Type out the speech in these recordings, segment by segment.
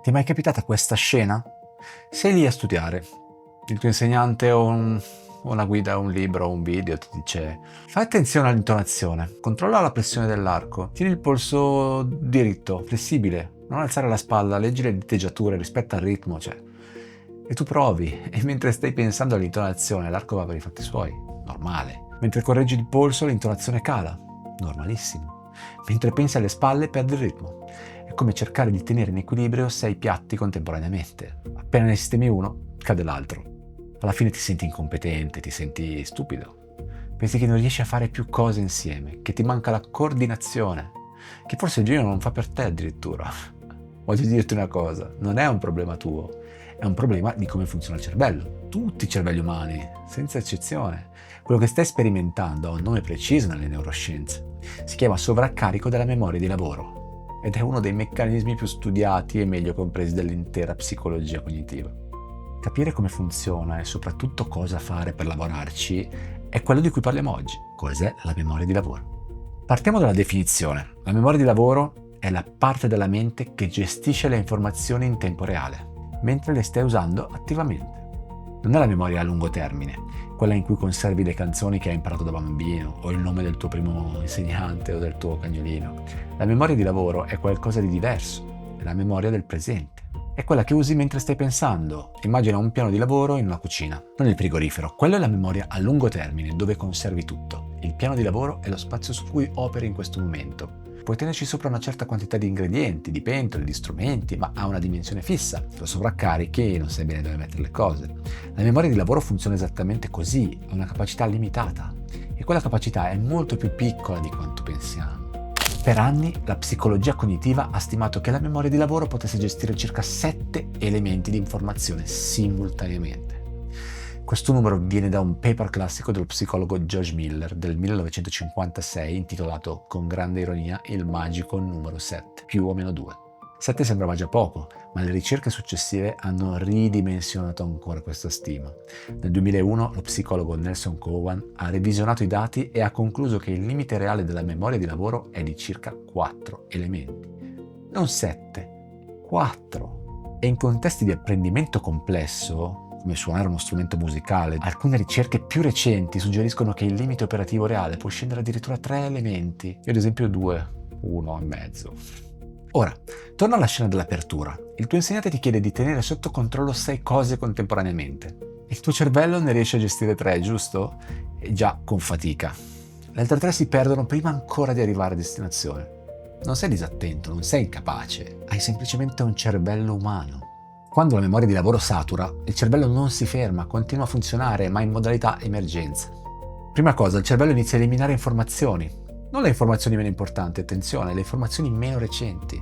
Ti è mai capitata questa scena? Sei lì a studiare, il tuo insegnante o una guida, un libro o un video ti dice: fai attenzione all'intonazione, controlla la pressione dell'arco, tieni il polso diritto, flessibile, non alzare la spalla, leggi le diteggiature, rispetta il ritmo, E tu provi, e mentre stai pensando all'intonazione l'arco va per i fatti suoi, normale. Mentre correggi il polso l'intonazione cala, normalissimo. Mentre pensi alle spalle perdi il ritmo. È come cercare di tenere in equilibrio 6 piatti contemporaneamente. Appena ne sistemi uno, cade l'altro. Alla fine ti senti incompetente, ti senti stupido. Pensi che non riesci a fare più cose insieme, che ti manca la coordinazione, che forse il giro non fa per te addirittura. Voglio dirti una cosa, non è un problema tuo, è un problema di come funziona il cervello. Tutti i cervelli umani, senza eccezione. Quello che stai sperimentando ha un nome preciso nelle neuroscienze. Si chiama sovraccarico della memoria di lavoro ed è uno dei meccanismi più studiati e meglio compresi dell'intera psicologia cognitiva. Capire come funziona e soprattutto cosa fare per lavorarci è quello di cui parliamo oggi. Cos'è la memoria di lavoro? Partiamo dalla definizione. La memoria di lavoro è la parte della mente che gestisce le informazioni in tempo reale, mentre le stai usando attivamente. Non è la memoria a lungo termine, quella in cui conservi le canzoni che hai imparato da bambino o il nome del tuo primo insegnante o del tuo cagnolino. La memoria di lavoro è qualcosa di diverso, è la memoria del presente. È quella che usi mentre stai pensando. Immagina un piano di lavoro in una cucina, non il frigorifero. Quello è la memoria a lungo termine, dove conservi tutto. Il piano di lavoro è lo spazio su cui operi in questo momento. Puoi tenerci sopra una certa quantità di ingredienti, di pentole, di strumenti, ma ha una dimensione fissa. Lo sovraccarichi e non sai bene dove mettere le cose. La memoria di lavoro funziona esattamente così, ha una capacità limitata. E quella capacità è molto più piccola di quanto pensiamo. Per anni la psicologia cognitiva ha stimato che la memoria di lavoro potesse gestire circa 7 elementi di informazione simultaneamente. Questo numero viene da un paper classico dello psicologo George Miller del 1956 intitolato, con grande ironia, il magico numero 7, più o meno 2. 7 sembrava già poco, ma le ricerche successive hanno ridimensionato ancora questa stima. Nel 2001 lo psicologo Nelson Cowan ha revisionato i dati e ha concluso che il limite reale della memoria di lavoro è di circa 4 elementi. Non 7, 4. E in contesti di apprendimento complesso, come suonare uno strumento musicale, alcune ricerche più recenti suggeriscono che il limite operativo reale può scendere addirittura a 3 elementi, io ad esempio 2, 1 e mezzo. Ora, torna alla scena dell'apertura. Il tuo insegnante ti chiede di tenere sotto controllo 6 cose contemporaneamente. Il tuo cervello ne riesce a gestire 3, giusto? E già con fatica. Le altre 3 si perdono prima ancora di arrivare a destinazione. Non sei disattento, non sei incapace, hai semplicemente un cervello umano. Quando la memoria di lavoro satura, il cervello non si ferma, continua a funzionare, ma in modalità emergenza. Prima cosa, il cervello inizia a eliminare informazioni. Non le informazioni meno importanti, attenzione, le informazioni meno recenti.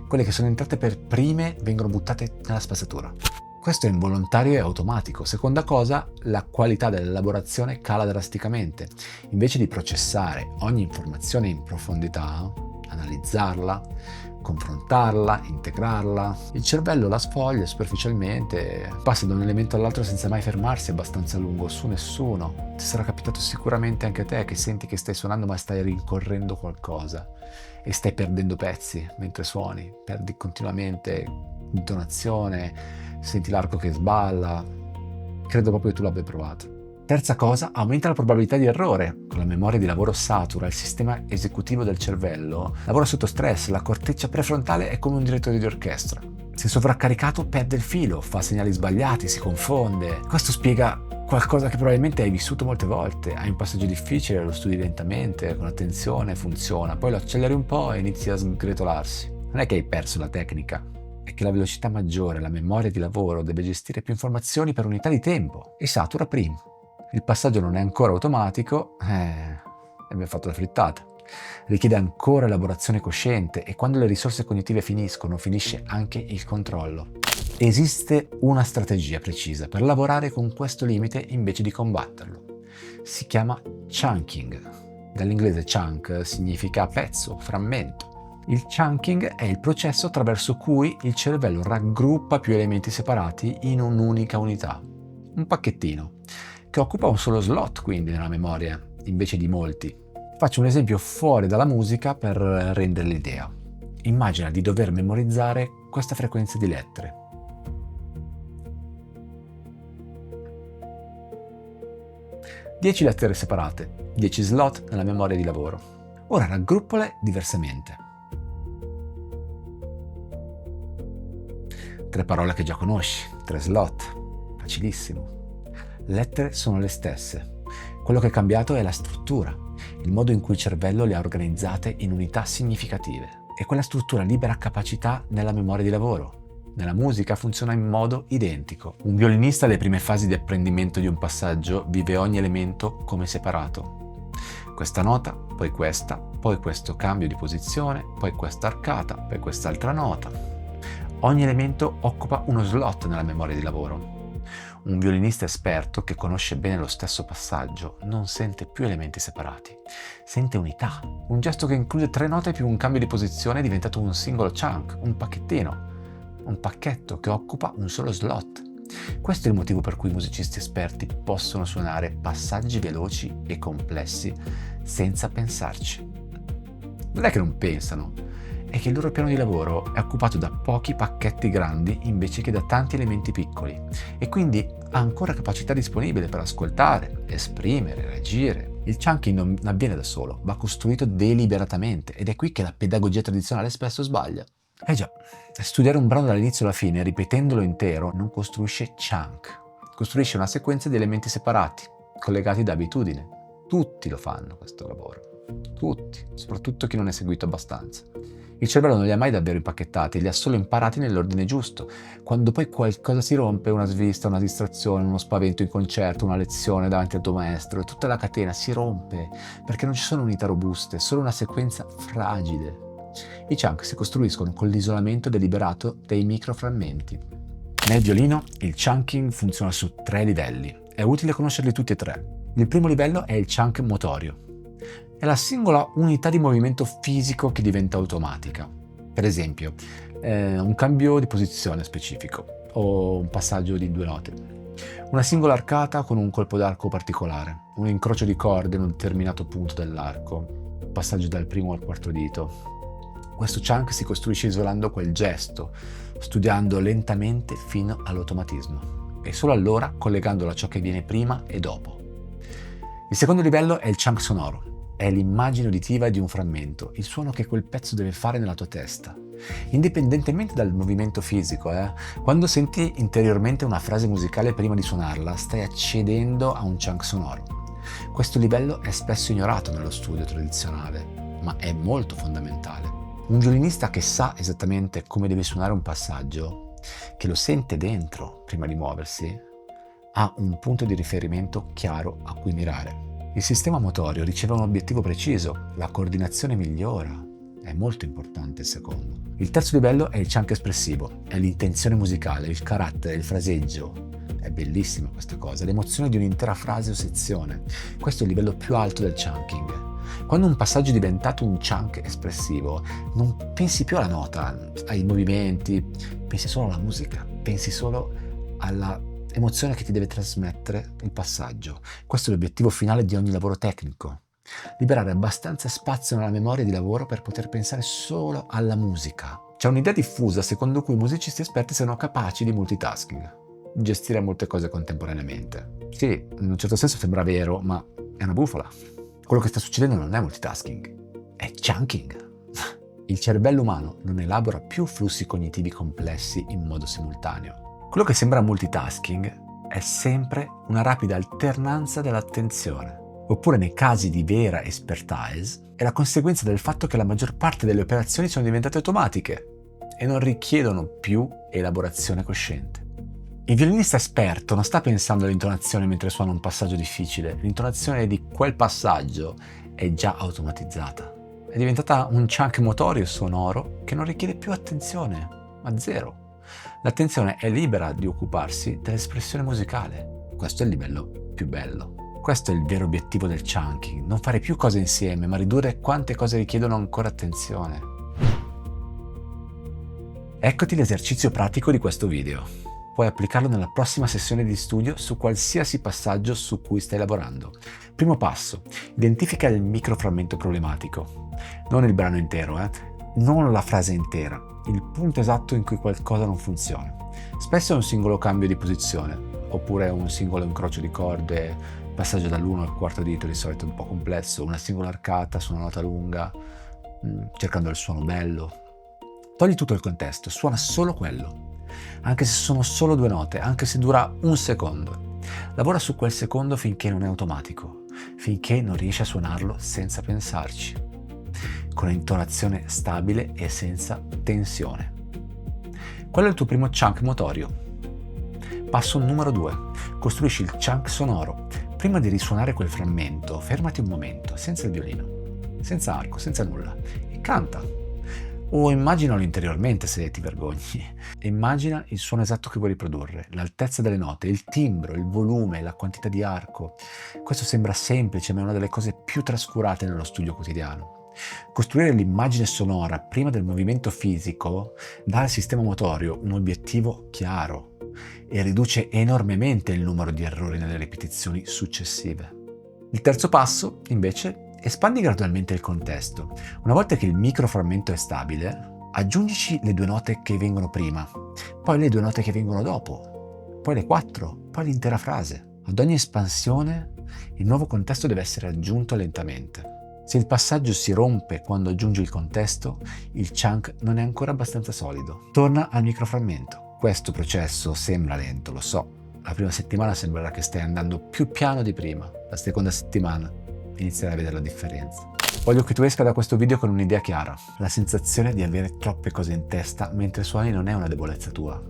Quelle che sono entrate per prime vengono buttate nella spazzatura. Questo è involontario e automatico. Seconda cosa, la qualità dell'elaborazione cala drasticamente. Invece di processare ogni informazione in profondità, analizzarla, confrontarla, integrarla, il cervello la sfoglia superficialmente, passa da un elemento all'altro senza mai fermarsi abbastanza a lungo su nessuno. Ti sarà capitato sicuramente anche a te che senti che stai suonando ma stai rincorrendo qualcosa e stai perdendo pezzi mentre suoni, perdi continuamente intonazione, senti l'arco che sballa. Credo proprio che tu l'abbia provato. Terza cosa, aumenta la probabilità di errore. Con la memoria di lavoro satura, il sistema esecutivo del cervello lavora sotto stress, la corteccia prefrontale è come un direttore di orchestra. Se sovraccaricato perde il filo, fa segnali sbagliati, si confonde. Questo spiega qualcosa che probabilmente hai vissuto molte volte. Hai un passaggio difficile, lo studi lentamente, con attenzione, funziona. Poi lo acceleri un po' e inizia a sgretolarsi. Non è che hai perso la tecnica, è che la velocità maggiore, la memoria di lavoro, deve gestire più informazioni per unità di tempo e satura prima. Il passaggio non è ancora automatico e abbiamo fatto la frittata. Richiede ancora elaborazione cosciente e quando le risorse cognitive finiscono, finisce anche il controllo. Esiste una strategia precisa per lavorare con questo limite invece di combatterlo. Si chiama chunking. Dall'inglese chunk significa pezzo, frammento. Il chunking è il processo attraverso cui il cervello raggruppa più elementi separati in un'unica unità. Un pacchettino che occupa un solo slot quindi nella memoria, invece di molti. Faccio un esempio fuori dalla musica per rendere l'idea. Immagina di dover memorizzare questa frequenza di lettere. Dieci lettere separate, 10 slot nella memoria di lavoro. Ora raggruppale diversamente. 3 parole che già conosci, 3 slot, facilissimo. Le lettere sono le stesse. Quello che è cambiato è la struttura, il modo in cui il cervello le ha organizzate in unità significative. E quella struttura libera capacità nella memoria di lavoro. Nella musica funziona in modo identico. Un violinista alle prime fasi di apprendimento di un passaggio vive ogni elemento come separato. Questa nota, poi questa, poi questo cambio di posizione, poi questa arcata, poi quest'altra nota. Ogni elemento occupa uno slot nella memoria di lavoro. Un violinista esperto che conosce bene lo stesso passaggio non sente più elementi separati, sente unità. Un gesto che include 3 note più un cambio di posizione è diventato un singolo chunk, un pacchettino, un pacchetto che occupa un solo slot. Questo è il motivo per cui i musicisti esperti possono suonare passaggi veloci e complessi senza pensarci. Non è che non pensano, è che il loro piano di lavoro è occupato da pochi pacchetti grandi invece che da tanti elementi piccoli e quindi ha ancora capacità disponibile per ascoltare, esprimere, reagire. Il chunking non avviene da solo, va costruito deliberatamente ed è qui che la pedagogia tradizionale spesso sbaglia. Eh già, studiare un brano dall'inizio alla fine ripetendolo intero non costruisce chunk, costruisce una sequenza di elementi separati, collegati da abitudine. Tutti lo fanno questo lavoro, tutti, soprattutto chi non è seguito abbastanza. Il cervello non li ha mai davvero impacchettati, li ha solo imparati nell'ordine giusto. Quando poi qualcosa si rompe, una svista, una distrazione, uno spavento in concerto, una lezione davanti al tuo maestro, tutta la catena si rompe perché non ci sono unità robuste, solo una sequenza fragile. I chunk si costruiscono con l'isolamento deliberato dei microframmenti. Nel violino il chunking funziona su 3 livelli. È utile conoscerli tutti e 3. Il primo livello è il chunk motorio. È la singola unità di movimento fisico che diventa automatica. Per esempio, un cambio di posizione specifico o un passaggio di 2 note. Una singola arcata con un colpo d'arco particolare, un incrocio di corde in un determinato punto dell'arco, un passaggio dal primo al quarto dito. Questo chunk si costruisce isolando quel gesto, studiando lentamente fino all'automatismo e solo allora collegandolo a ciò che viene prima e dopo. Il secondo livello è il chunk sonoro, è l'immagine uditiva di un frammento, il suono che quel pezzo deve fare nella tua testa. Indipendentemente dal movimento fisico, quando senti interiormente una frase musicale prima di suonarla, stai accedendo a un chunk sonoro. Questo livello è spesso ignorato nello studio tradizionale, ma è molto fondamentale. Un violinista che sa esattamente come deve suonare un passaggio, che lo sente dentro prima di muoversi, ha un punto di riferimento chiaro a cui mirare. Il sistema motorio riceve un obiettivo preciso, la coordinazione migliora. È molto importante il secondo. Il terzo livello è il chunk espressivo, è l'intenzione musicale, il carattere, il fraseggio. È bellissima questa cosa, l'emozione di un'intera frase o sezione. Questo è il livello più alto del chunking. Quando un passaggio è diventato un chunk espressivo, non pensi più alla nota, ai movimenti, pensi solo alla musica, pensi solo alla emozione che ti deve trasmettere il passaggio. Questo è l'obiettivo finale di ogni lavoro tecnico. Liberare abbastanza spazio nella memoria di lavoro per poter pensare solo alla musica. C'è un'idea diffusa secondo cui i musicisti esperti siano capaci di multitasking, gestire molte cose contemporaneamente. Sì, in un certo senso sembra vero, ma è una bufala. Quello che sta succedendo non è multitasking, è chunking. Il cervello umano non elabora più flussi cognitivi complessi in modo simultaneo. Quello che sembra multitasking è sempre una rapida alternanza dell'attenzione. Oppure nei casi di vera expertise è la conseguenza del fatto che la maggior parte delle operazioni sono diventate automatiche e non richiedono più elaborazione cosciente. Il violinista esperto non sta pensando all'intonazione mentre suona un passaggio difficile, l'intonazione di quel passaggio è già automatizzata. È diventata un chunk motorio sonoro che non richiede più attenzione, ma zero. L'attenzione è libera di occuparsi dell'espressione musicale. Questo è il livello più bello. Questo è il vero obiettivo del chunking, non fare più cose insieme, ma ridurre quante cose richiedono ancora attenzione. Eccoti l'esercizio pratico di questo video. Puoi applicarlo nella prossima sessione di studio su qualsiasi passaggio su cui stai lavorando. Primo passo, identifica il microframmento problematico. Non il brano intero, non la frase intera. il punto esatto in cui qualcosa non funziona. Spesso è un singolo cambio di posizione, oppure un singolo incrocio di corde, passaggio dall'1 al quarto dito, di solito un po' complesso, una singola arcata su una nota lunga, cercando il suono bello. Togli tutto il contesto, suona solo quello, anche se sono solo 2 note, anche se dura 1 secondo. Lavora su quel secondo finché non è automatico, finché non riesci a suonarlo senza pensarci, con intonazione stabile e senza tensione. Quello è il tuo primo chunk motorio. Passo numero 2. Costruisci il chunk sonoro. Prima di risuonare quel frammento, fermati un momento, senza il violino, senza arco, senza nulla, e canta. O immaginalo interiormente se ti vergogni. Immagina il suono esatto che vuoi riprodurre, l'altezza delle note, il timbro, il volume, la quantità di arco. Questo sembra semplice, ma è una delle cose più trascurate nello studio quotidiano. Costruire l'immagine sonora prima del movimento fisico dà al sistema motorio un obiettivo chiaro e riduce enormemente il numero di errori nelle ripetizioni successive. Il terzo passo, invece, espandi gradualmente il contesto. Una volta che il microframmento è stabile, aggiungici le 2 note che vengono prima, poi le 2 note che vengono dopo, poi le 4, poi l'intera frase. Ad ogni espansione, il nuovo contesto deve essere aggiunto lentamente. Se il passaggio si rompe quando aggiungi il contesto, il chunk non è ancora abbastanza solido. Torna al microframmento. Questo processo sembra lento, lo so. La prima settimana sembrerà che stai andando più piano di prima. La seconda settimana inizierai a vedere la differenza. Voglio che tu esca da questo video con un'idea chiara. La sensazione di avere troppe cose in testa mentre suoni non è una debolezza tua.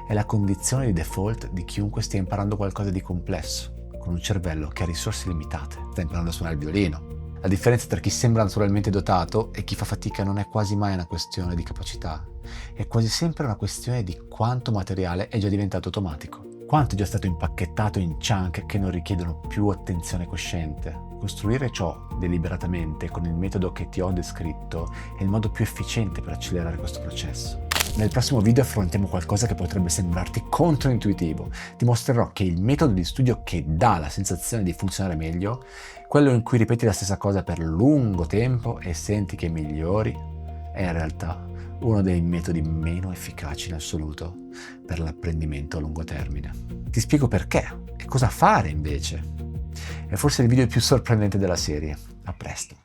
È la condizione di default di chiunque stia imparando qualcosa di complesso, con un cervello che ha risorse limitate. Sta imparando a suonare il violino. La differenza tra chi sembra naturalmente dotato e chi fa fatica non è quasi mai una questione di capacità, è quasi sempre una questione di quanto materiale è già diventato automatico, quanto è già stato impacchettato in chunk che non richiedono più attenzione cosciente. Costruire ciò deliberatamente con il metodo che ti ho descritto è il modo più efficiente per accelerare questo processo. Nel prossimo video affrontiamo qualcosa che potrebbe sembrarti controintuitivo. Ti mostrerò che il metodo di studio che dà la sensazione di funzionare meglio, quello in cui ripeti la stessa cosa per lungo tempo e senti che migliori, è in realtà uno dei metodi meno efficaci in assoluto per l'apprendimento a lungo termine. Ti spiego perché e cosa fare invece. È forse il video più sorprendente della serie. A presto.